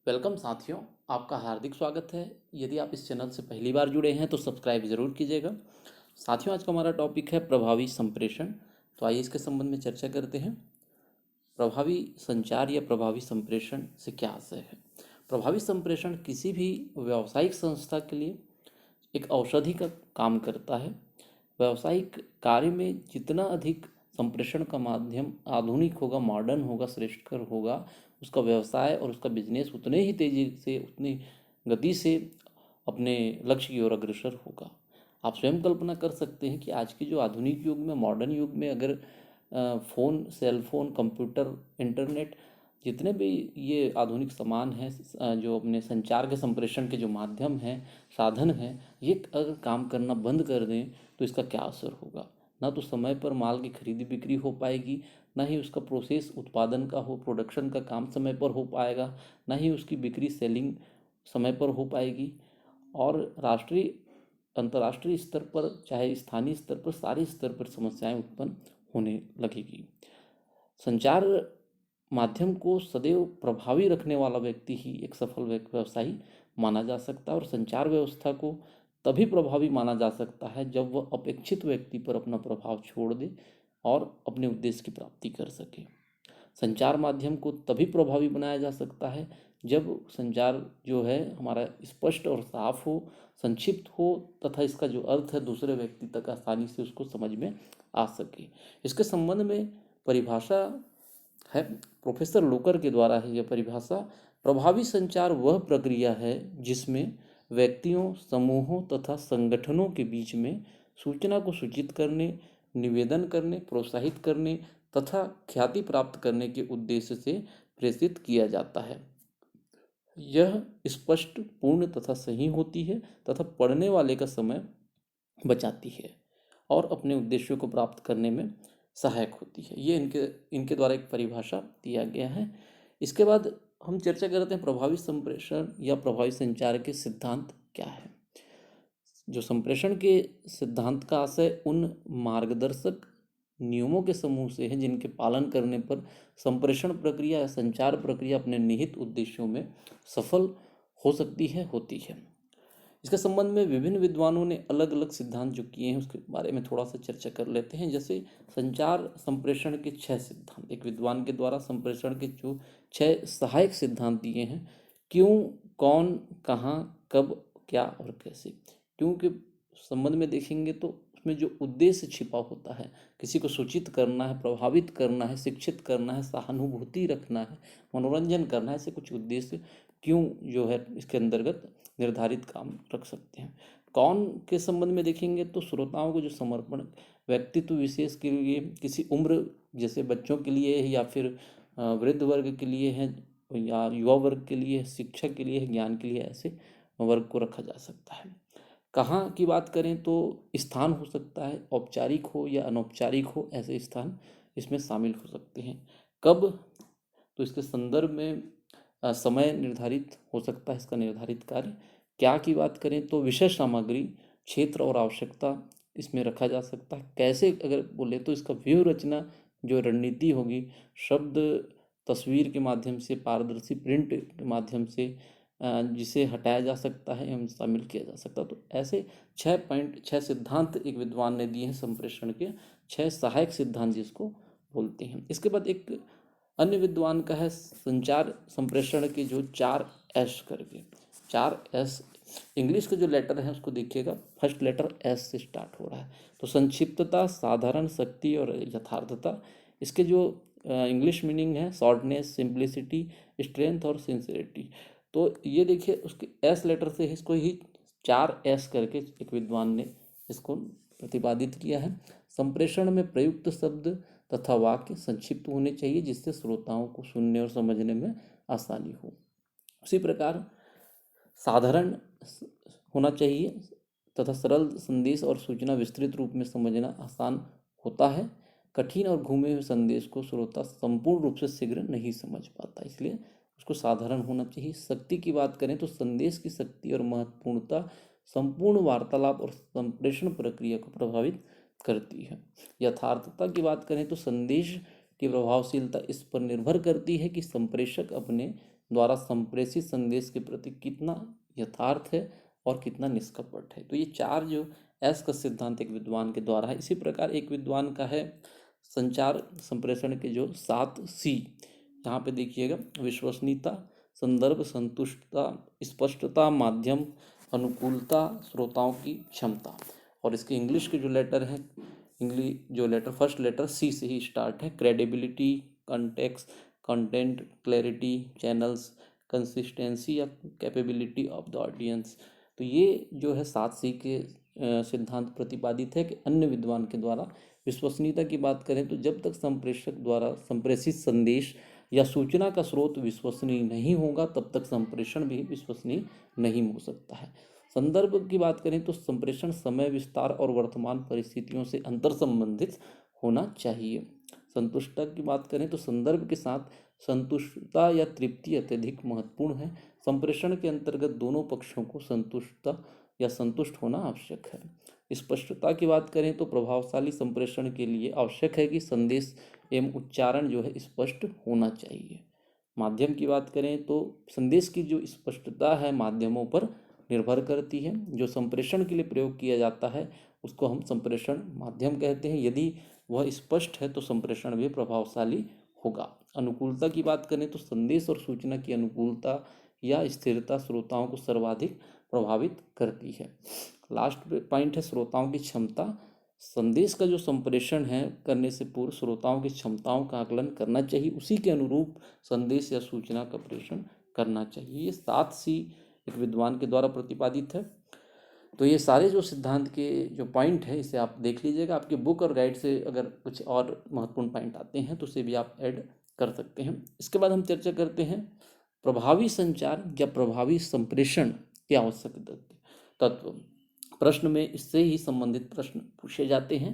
Welcome साथियों, आपका हार्दिक स्वागत है। यदि आप इस चैनल से पहली बार जुड़े हैं तो सब्सक्राइब ज़रूर कीजिएगा। साथियों, आज का हमारा टॉपिक है प्रभावी संप्रेषण। तो आइए इसके संबंध में चर्चा करते हैं। प्रभावी संचार या प्रभावी संप्रेषण से क्या आशय है। प्रभावी संप्रेषण किसी भी व्यावसायिक संस्था के लिए एक औषधि का काम करता है। व्यावसायिक कार्य में जितना अधिक संप्रेषण का माध्यम आधुनिक होगा, मॉडर्न होगा, श्रेष्ठकर होगा, उसका व्यवसाय और उसका बिजनेस उतने ही तेज़ी से, उतनी गति से अपने लक्ष्य की ओर अग्रसर होगा। आप स्वयं कल्पना कर सकते हैं कि आज के जो आधुनिक युग में, मॉडर्न युग में अगर phone, cell phone, computer, internet, जितने भी ये आधुनिक सामान हैं, जो अपने संचार के संप्रेषण के जो माध्यम हैं, साधन हैं, ये अगर काम करना बंद कर दें तो इसका क्या असर होगा। ना तो समय पर माल की खरीदी बिक्री हो पाएगी, ना ही उसका प्रोसेस उत्पादन का प्रोडक्शन का काम समय पर हो पाएगा, ना ही उसकी बिक्री, सेलिंग समय पर हो पाएगी। और राष्ट्रीय, अंतर्राष्ट्रीय स्तर पर, चाहे स्थानीय स्तर पर, सारे स्तर पर समस्याएं उत्पन्न होने लगेगी। संचार माध्यम को सदैव प्रभावी रखने वाला व्यक्ति ही एक सफल व्यवसायी माना जा सकता है। और संचार व्यवस्था को तभी प्रभावी माना जा सकता है जब वह अपेक्षित व्यक्ति पर अपना प्रभाव छोड़ दे और अपने उद्देश्य की प्राप्ति कर सके। संचार माध्यम को तभी प्रभावी बनाया जा सकता है जब संचार जो है हमारा स्पष्ट और साफ हो, संक्षिप्त हो, तथा इसका जो अर्थ है दूसरे व्यक्ति तक आसानी से उसको समझ में आ सके। इसके संबंध में परिभाषा है प्रोफेसर लोकर के द्वारा है यह परिभाषा। प्रभावी संचार वह प्रक्रिया है जिसमें व्यक्तियों, समूहों तथा संगठनों के बीच में सूचना को सूचित करने, निवेदन करने, प्रोत्साहित करने तथा ख्याति प्राप्त करने के उद्देश्य से प्रेषित किया जाता है। यह स्पष्ट, पूर्ण तथा सही होती है तथा पढ़ने वाले का समय बचाती है और अपने उद्देश्यों को प्राप्त करने में सहायक होती है। ये इनके द्वारा एक परिभाषा दिया गया है। इसके बाद हम चर्चा करते हैं प्रभावी संप्रेषण या प्रभावी संचार के सिद्धांत क्या है। जो संप्रेषण के सिद्धांत का आशय उन मार्गदर्शक नियमों के समूह से है जिनके पालन करने पर संप्रेषण प्रक्रिया या संचार प्रक्रिया अपने निहित उद्देश्यों में सफल हो सकती है, होती है। इसके संबंध में विभिन्न विद्वानों ने अलग अलग सिद्धांत जो किए हैं उसके बारे में थोड़ा सा चर्चा कर लेते हैं। जैसे संचार संप्रेषण के 6 सिद्धांत, एक विद्वान के द्वारा संप्रेषण के जो 6 सहायक सिद्धांत दिए हैं। क्यों, कौन, कहाँ, कब, क्या और कैसे। क्यों के संबंध में देखेंगे तो उसमें जो उद्देश्य छिपा होता है, किसी को सूचित करना है, प्रभावित करना है, शिक्षित करना है, सहानुभूति रखना है, मनोरंजन करना है, ऐसे कुछ उद्देश्य क्यों जो है इसके अंतर्गत निर्धारित काम रख सकते हैं। कौन के संबंध में देखेंगे तो श्रोताओं को जो समर्पण व्यक्तित्व विशेष के लिए, किसी उम्र, जैसे बच्चों के लिए या फिर वृद्ध वर्ग के लिए है, या युवा वर्ग के लिए, शिक्षक के लिए, ज्ञान के लिए, ऐसे वर्ग को रखा जा सकता है। कहाँ की बात करें तो स्थान हो सकता है, औपचारिक हो या अनौपचारिक हो, ऐसे स्थान इसमें शामिल हो सकते हैं। कब, तो इसके संदर्भ में समय निर्धारित हो सकता है, इसका निर्धारित कार्य। क्या की बात करें तो विषय सामग्री, क्षेत्र और आवश्यकता इसमें रखा जा सकता है। कैसे अगर बोले तो इसका व्यूह रचना, जो रणनीति होगी, शब्द, तस्वीर के माध्यम से, पारदर्शी प्रिंट के माध्यम से जिसे हटाया जा सकता है एवं शामिल किया जा सकता है। तो ऐसे 6 सिद्धांत एक विद्वान ने दिए हैं संप्रेषण के, 6 सहायक सिद्धांत जिसको बोलते हैं। इसके बाद एक अन्य विद्वान का है संचार संप्रेषण के जो 4 एस करके, 4 एस। इंग्लिश के जो लेटर है उसको देखिएगा, फर्स्ट लेटर एस से स्टार्ट हो रहा है। तो संक्षिप्तता, साधारण, शक्ति और यथार्थता। इसके जो इंग्लिश मीनिंग है शॉर्टनेस, सिंप्लिसिटी, स्ट्रेंथ और सिंसियरिटी। तो ये देखिए उसके एस लेटर से इसको ही 4 एस करके एक विद्वान ने इसको प्रतिपादित किया है। संप्रेषण में प्रयुक्त शब्द तथा वाक्य संक्षिप्त होने चाहिए जिससे श्रोताओं को सुनने और समझने में आसानी हो। उसी प्रकार साधारण होना चाहिए तथा सरल संदेश और सूचना विस्तृत रूप में समझना आसान होता है। कठिन और घूमे हुए संदेश को श्रोता संपूर्ण रूप से शीघ्र नहीं समझ पाता, इसलिए उसको साधारण होना चाहिए। शक्ति की बात करें तो संदेश की शक्ति और महत्वपूर्णता संपूर्ण वार्तालाप और संप्रेषण प्रक्रिया को प्रभावित करती है। यथार्थता की बात करें तो संदेश की प्रभावशीलता इस पर निर्भर करती है कि संप्रेषक अपने द्वारा संप्रेषित संदेश के प्रति कितना यथार्थ है और कितना निष्कपट है। तो ये चार जो एस का सिद्धांत एक विद्वान के द्वारा है। इसी प्रकार एक विद्वान का है संचार संप्रेषण के जो 7 सी। यहाँ पे देखिएगा, विश्वसनीयता, संदर्भ, संतुष्टता, स्पष्टता, माध्यम, अनुकूलता, श्रोताओं की क्षमता। और इसके इंग्लिश के जो लेटर हैं, इंग्लिश जो लेटर फर्स्ट लेटर सी से ही स्टार्ट है। Credibility, context, content, clarity, channels, consistency या कैपेबिलिटी ऑफ द ऑडियंस। तो ये जो है 7 सी के सिद्धांत प्रतिपादित है कि अन्य विद्वान के द्वारा। विश्वसनीयता की बात करें तो जब तक संप्रेषक द्वारा संप्रेषित संदेश या सूचना का स्रोत विश्वसनीय नहीं होगा तब तक संप्रेषण भी विश्वसनीय नहीं हो सकता है। संदर्भ की बात करें तो संप्रेषण समय, विस्तार और वर्तमान परिस्थितियों से अंतर संबंधित होना चाहिए। संतुष्टता की बात करें तो संदर्भ के साथ संतुष्टता या तृप्ति अत्यधिक महत्वपूर्ण है। संप्रेषण के अंतर्गत दोनों पक्षों को संतुष्टता या संतुष्ट होना आवश्यक है। स्पष्टता की बात करें तो प्रभावशाली संप्रेषण के लिए आवश्यक है कि संदेश एवं उच्चारण जो है स्पष्ट होना चाहिए। माध्यम की बात करें तो संदेश की जो स्पष्टता है माध्यमों पर निर्भर करती है। जो संप्रेषण के लिए प्रयोग किया जाता है उसको हम संप्रेषण माध्यम कहते हैं। यदि वह स्पष्ट है तो संप्रेषण भी प्रभावशाली होगा। अनुकूलता की बात करें तो संदेश और सूचना की अनुकूलता या स्थिरता श्रोताओं को सर्वाधिक प्रभावित करती है। लास्ट पॉइंट है श्रोताओं की क्षमता। संदेश का जो संप्रेषण है करने से पूर्व श्रोताओं की क्षमताओं का आकलन करना चाहिए, उसी के अनुरूप संदेश या सूचना का प्रेषण करना चाहिए। ये 7 सी एक विद्वान के द्वारा प्रतिपादित है। तो ये सारे जो सिद्धांत के जो पॉइंट है इसे आप देख लीजिएगा। आपके बुक और गाइड से अगर कुछ और महत्वपूर्ण पॉइंट आते हैं तो उसे भी आप ऐड कर सकते हैं। इसके बाद हम चर्चा करते हैं प्रभावी संचार या प्रभावी संप्रेषण के आवश्यक तत्व। प्रश्न में इससे ही संबंधित प्रश्न पूछे जाते हैं।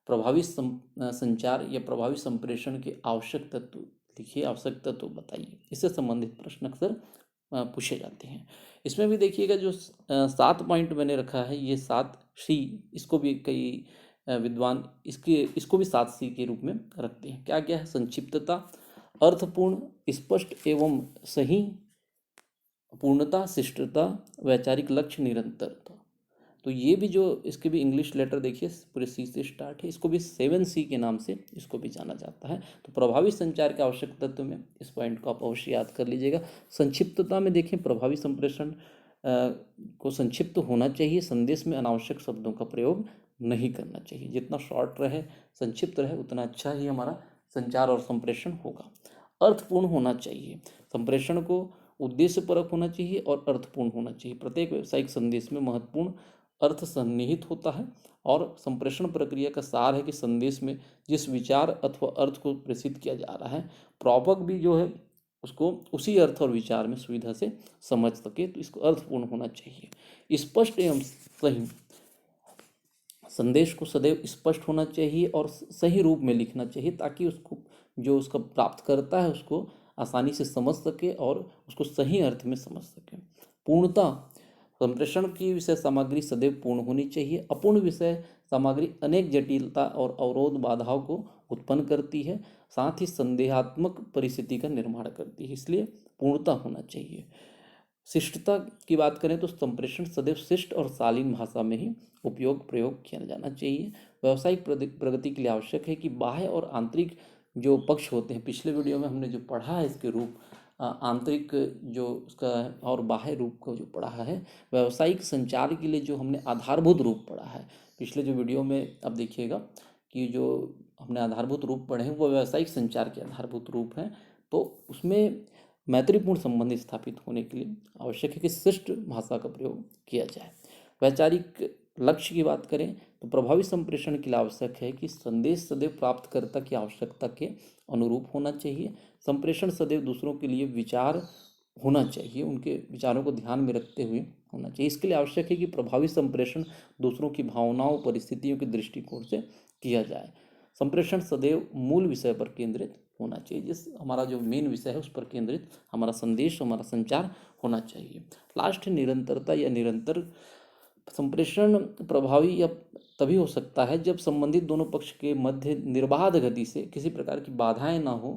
प्रभावी संचार या प्रभावी संप्रेषण के आवश्यक तत्व लिखिए, आवश्यक तत्व बताइए। इससे संबंधित प्रश्न अक्सर पूछे जाते हैं। इसमें भी देखिएगा जो 7 पॉइंट मैंने रखा है, ये 7 सी, इसको भी कई विद्वान इसको भी 7 सी के रूप में रखते हैं। क्या क्या है? संक्षिप्तता, अर्थपूर्ण, स्पष्ट एवं सही, पूर्णता, शिष्टता, वैचारिक लक्ष्य, निरंतरता। तो ये भी जो इसके भी इंग्लिश लेटर देखिए पूरे सी से स्टार्ट है। इसको भी 7 सी के नाम से इसको भी जाना जाता है। तो प्रभावी संचार के आवश्यक तत्व में इस पॉइंट को आप अवश्य याद कर लीजिएगा। संक्षिप्तता में देखें, प्रभावी संप्रेषण को संक्षिप्त होना चाहिए। संदेश में अनावश्यक शब्दों का प्रयोग नहीं करना चाहिए। जितना शॉर्ट रहे, संक्षिप्त रहे, उतना अच्छा ही हमारा संचार और संप्रेषण होगा। अर्थपूर्ण होना चाहिए। संप्रेषण को उद्देश्यपरक होना चाहिए और अर्थपूर्ण होना चाहिए। प्रत्येक व्यावसायिक संदेश में महत्वपूर्ण अर्थ सन्निहित होता है और संप्रेषण प्रक्रिया का सार है कि संदेश में जिस विचार अथवा अर्थ को प्रेषित किया जा रहा है, प्रापक भी जो है उसको उसी अर्थ और विचार में सुविधा से समझ सके। तो इसको अर्थपूर्ण होना चाहिए। स्पष्ट एवं सही, संदेश को सदैव स्पष्ट होना चाहिए और सही रूप में लिखना चाहिए ताकि उसको जो उसका प्राप्त करता है उसको आसानी से समझ सके और उसको सही अर्थ में समझ सके। पूर्णता, संप्रेषण की विषय सामग्री सदैव पूर्ण होनी चाहिए। अपूर्ण विषय सामग्री अनेक जटिलता और अवरोध बाधाओं को उत्पन्न करती है, साथ ही संदेहात्मक परिस्थिति का निर्माण करती है, इसलिए पूर्णता होना चाहिए। शिष्टता की बात करें तो संप्रेषण सदैव शिष्ट और शालीन भाषा में ही प्रयोग किया जाना चाहिए। व्यावसायिक प्रगति के लिए आवश्यक है कि बाह्य और आंतरिक जो पक्ष होते हैं, पिछले वीडियो में हमने जो पढ़ा है इसके रूप, आंतरिक जो उसका और बाह्य रूप का जो पढ़ा है, व्यावसायिक संचार के लिए जो हमने आधारभूत रूप पढ़ा है पिछले जो वीडियो में, अब देखिएगा कि जो हमने आधारभूत रूप पढ़े हैं वो व्यावसायिक संचार के आधारभूत रूप हैं। तो उसमें मैत्रीपूर्ण संबंध स्थापित होने के लिए आवश्यक है कि शिष्ट भाषा का प्रयोग किया जाए। वैचारिक लक्ष्य की बात करें तो प्रभावी संप्रेषण के लिए आवश्यक है कि संदेश सदैव प्राप्तकर्ता की आवश्यकता के अनुरूप होना चाहिए। संप्रेषण सदैव दूसरों के लिए विचार होना चाहिए, उनके विचारों को ध्यान में रखते हुए होना चाहिए। इसके लिए आवश्यक है कि प्रभावी संप्रेषण दूसरों की भावनाओं, परिस्थितियों के दृष्टिकोण से किया जाए। संप्रेषण सदैव मूल विषय पर केंद्रित होना चाहिए, जिस हमारा जो मेन विषय है उस पर केंद्रित हमारा संदेश, हमारा संचार होना चाहिए। लास्ट है निरंतरता या निरंतर। संप्रेषण प्रभावी या तभी हो सकता है जब संबंधित दोनों पक्ष के मध्य निर्बाध गति से किसी प्रकार की बाधाएं ना हो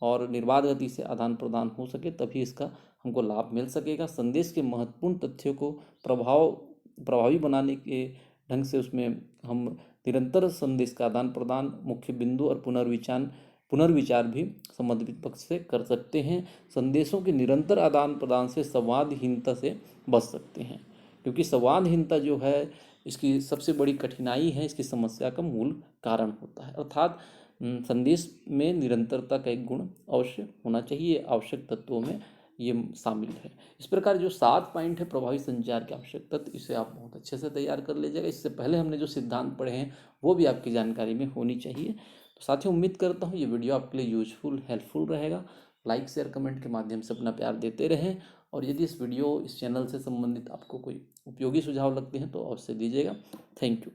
और निर्बाध गति से आदान प्रदान हो सके, तभी इसका हमको लाभ मिल सकेगा। संदेश के महत्वपूर्ण तथ्यों को प्रभावी बनाने के ढंग से उसमें हम निरंतर संदेश का आदान प्रदान, मुख्य बिंदु और पुनर्विचार भी संबंधित पक्ष से कर सकते हैं। संदेशों के निरंतर आदान प्रदान से संवादहीनता से बच सकते हैं, क्योंकि संवादहीनता जो है इसकी सबसे बड़ी कठिनाई है, इसकी समस्या का मूल कारण होता है। अर्थात संदेश में निरंतरता का एक गुण अवश्य होना चाहिए, आवश्यक तत्वों में ये शामिल है। इस प्रकार जो 7 पॉइंट है प्रभावी संचार के आवश्यक तत्व, इसे आप बहुत अच्छे से तैयार कर लीजिएगा। इससे पहले हमने जो सिद्धांत पढ़े हैं वो भी आपकी जानकारी में होनी चाहिए। तो साथियों, उम्मीद करता हूँ ये वीडियो आपके लिए यूजफुल हेल्पफुल रहेगा। लाइक शेयर कमेंट के माध्यम से अपना प्यार देते रहें, और यदि इस चैनल से संबंधित आपको कोई उपयोगी सुझाव लगते हैं तो अवश्य दीजिएगा। Thank you.